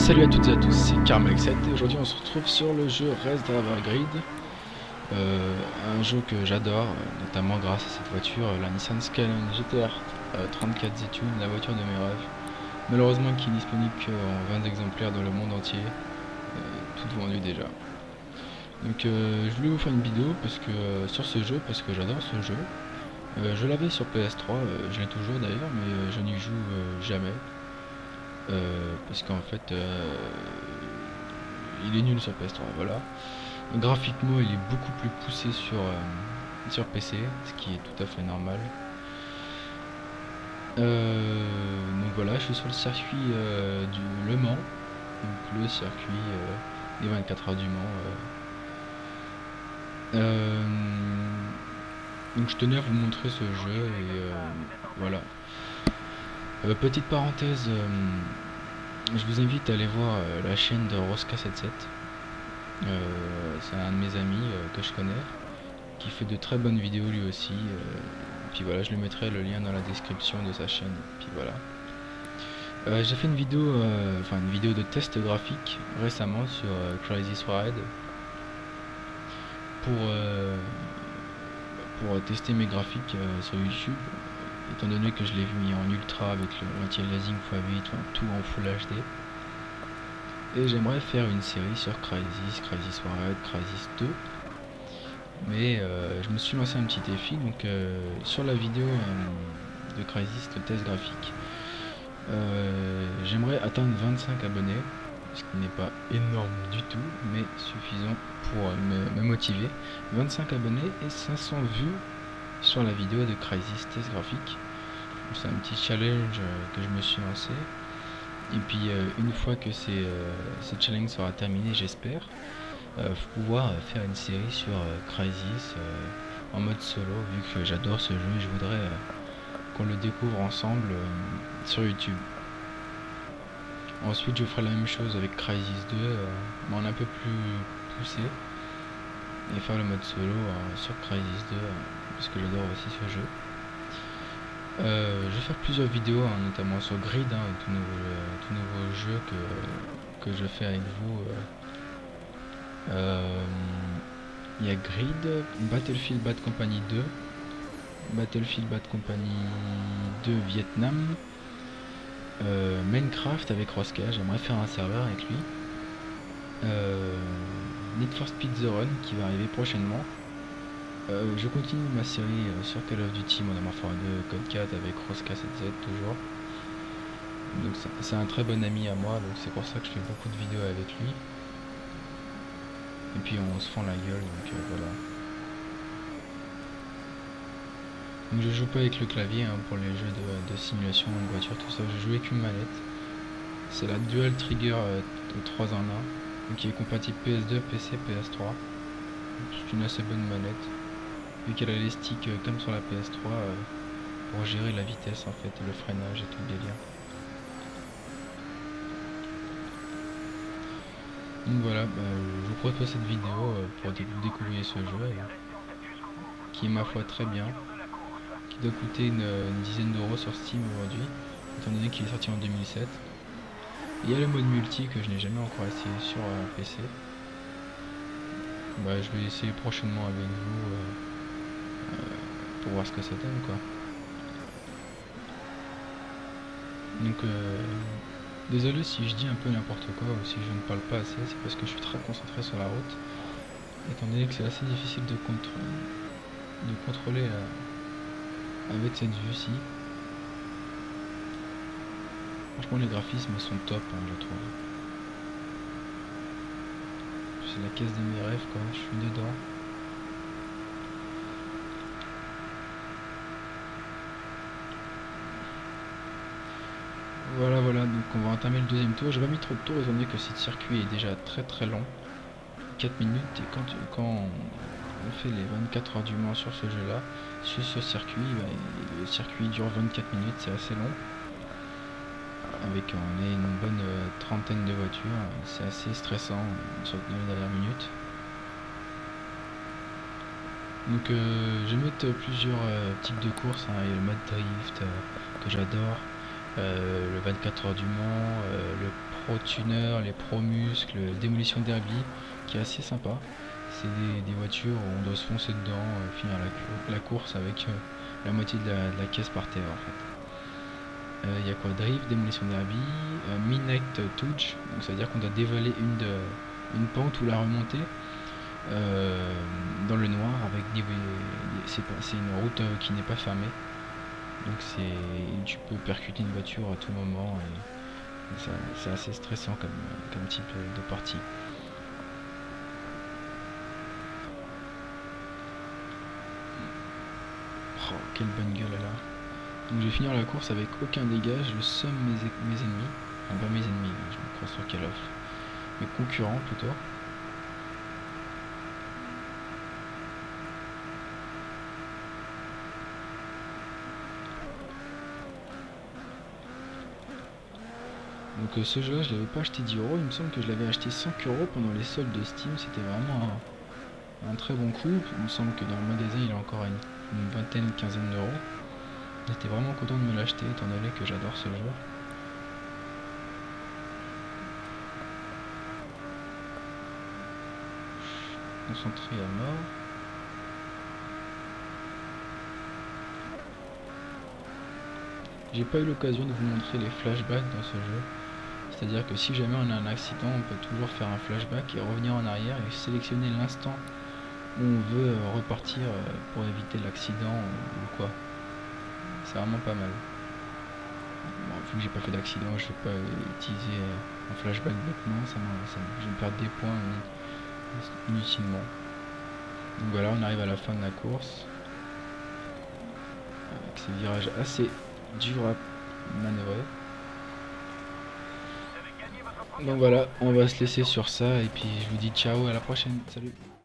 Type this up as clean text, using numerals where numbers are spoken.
Salut à toutes et à tous, c'est Carmax7 et aujourd'hui on se retrouve sur le jeu Race Driver Grid, un jeu que j'adore, notamment grâce à cette voiture, la Nissan Skyline GTR 34 Zetune, la voiture de mes rêves, malheureusement qui est disponible qu'en 20 exemplaires dans le monde entier, toutes vendues déjà. Donc je voulais vous faire une vidéo parce que sur ce jeu, parce que j'adore ce jeu. Je l'avais sur PS3, je l'ai toujours d'ailleurs, mais je n'y joue jamais. Parce qu'en fait il est nul sur PS3, voilà. Graphiquement il est beaucoup plus poussé sur PC, ce qui est tout à fait normal. Donc voilà, je suis sur le circuit du Le Mans, donc le circuit des 24 heures du Mans. Donc je tenais à vous montrer ce jeu et voilà. Petite parenthèse, je vous invite à aller voir la chaîne de Rosca77. C'est un de mes amis que je connais, qui fait de très bonnes vidéos lui aussi. Puis voilà, je lui mettrai le lien dans la description de sa chaîne. Puis voilà. J'ai fait une vidéo, une vidéo de test graphique récemment sur Crazy Ride pour tester mes graphiques sur YouTube. Étant donné que je l'ai mis en ultra avec l'anti-aliasing x8, tout en full HD. Et j'aimerais faire une série sur Crysis, Crysis Warhead, Crysis 2. Mais je me suis lancé un petit défi, donc sur la vidéo de Crysis, le test graphique, j'aimerais atteindre 25 abonnés, ce qui n'est pas énorme du tout, mais suffisant pour me motiver. 25 abonnés et 500 vues sur la vidéo de Crysis test graphique. C'est un petit challenge que je me suis lancé. Et puis une fois que ce challenge sera terminé, j'espère pouvoir faire une série sur Crysis en mode solo, vu que j'adore ce jeu et je voudrais qu'on le découvre ensemble sur YouTube. Ensuite je ferai la même chose avec Crysis 2, mais en un peu plus poussé, et faire le mode solo sur Crysis 2, parce que j'adore aussi ce jeu. Je vais faire plusieurs vidéos, notamment sur Grid, tout nouveau jeu que je fais avec vous. Il y a Grid, Battlefield Bad Company 2, Battlefield Bad Company 2 Vietnam, Minecraft avec Rosca, j'aimerais faire un serveur avec lui, Need for Speed The Run qui va arriver prochainement. Je continue ma série sur Call of Duty Modern Warfare 2 Code 4 avec Rosca7z toujours. Donc c'est un très bon ami à moi, donc c'est pour ça que je fais beaucoup de vidéos avec lui. Et puis on se fend la gueule, donc voilà. Donc je joue pas avec le clavier pour les jeux de simulation de voiture, tout ça, je joue avec une manette. C'est la Dual Trigger 3 en 1, donc qui est compatible PS2, PC, PS3. C'est une assez bonne manette. Vu qu'elle a les sticks comme sur la PS3 pour gérer la vitesse en fait, le freinage et tout le délire. Donc voilà, je vous propose cette vidéo pour que vous découvriez ce jeu qui est ma foi très bien, qui doit coûter une dizaine d'euros sur Steam aujourd'hui, étant donné qu'il est sorti en 2007. Il y a le mode multi que je n'ai jamais encore essayé sur PC. Je vais essayer prochainement avec vous pour voir ce que ça donne quoi. Donc désolé si je dis un peu n'importe quoi ou si je ne parle pas assez, c'est parce que je suis très concentré sur la route, étant donné que c'est assez difficile de contrôler avec cette vue-ci. Franchement les graphismes sont top, je trouve. C'est la caisse de mes rêves quoi, je suis dedans. Voilà, donc on va entamer le deuxième tour. J'ai pas mis trop de tours étant donné que ce circuit est déjà très long, 4 minutes, et quand on fait les 24 heures du Mans sur ce jeu là, sur ce circuit, le circuit dure 24 minutes, c'est assez long. Avec une bonne trentaine de voitures, c'est assez stressant sur les dernières minutes. Donc je vais mettre plusieurs types de courses, il y a le mode drift que j'adore, le 24 heures du Mans, le pro tuner, les pro muscles, démolition derby, qui est assez sympa. C'est des voitures où on doit se foncer dedans, finir la course avec la moitié de la caisse par terre en fait. Il y a quoi? Drift, démolition derby, Midnight Touch, donc ça veut dire qu'on doit dévaler une pente ou la remonter dans le noir avec c'est une route qui n'est pas fermée, donc tu peux percuter une voiture à tout moment et c'est assez stressant comme type de partie. Oh, quelle bonne gueule elle a. Donc je vais finir la course avec aucun dégât, je somme mes ennemis, enfin pas mes ennemis, je me crois sur Call of, mes concurrents plutôt. Donc ce jeu là je l'avais pas acheté 10 euros, il me semble que je l'avais acheté 5 euros pendant les soldes de Steam, c'était vraiment un très bon coup. Il me semble que dans le magasin il est encore à une vingtaine, quinzaine d'euros. J'étais vraiment content de me l'acheter étant donné que j'adore ce jeu. Concentré à mort. J'ai pas eu l'occasion de vous montrer les flashbacks dans ce jeu. C'est-à-dire que si jamais on a un accident, on peut toujours faire un flashback et revenir en arrière et sélectionner l'instant où on veut repartir pour éviter l'accident ou quoi. C'est vraiment pas mal. Bon, vu que j'ai pas fait d'accident, je vais pas utiliser un flashback bêtement, je vais me perdre des points inutilement. Donc voilà, on arrive à la fin de la course. Avec ces virages assez durs à manœuvrer. Donc voilà, on va se laisser sur ça et puis je vous dis ciao, à la prochaine, salut.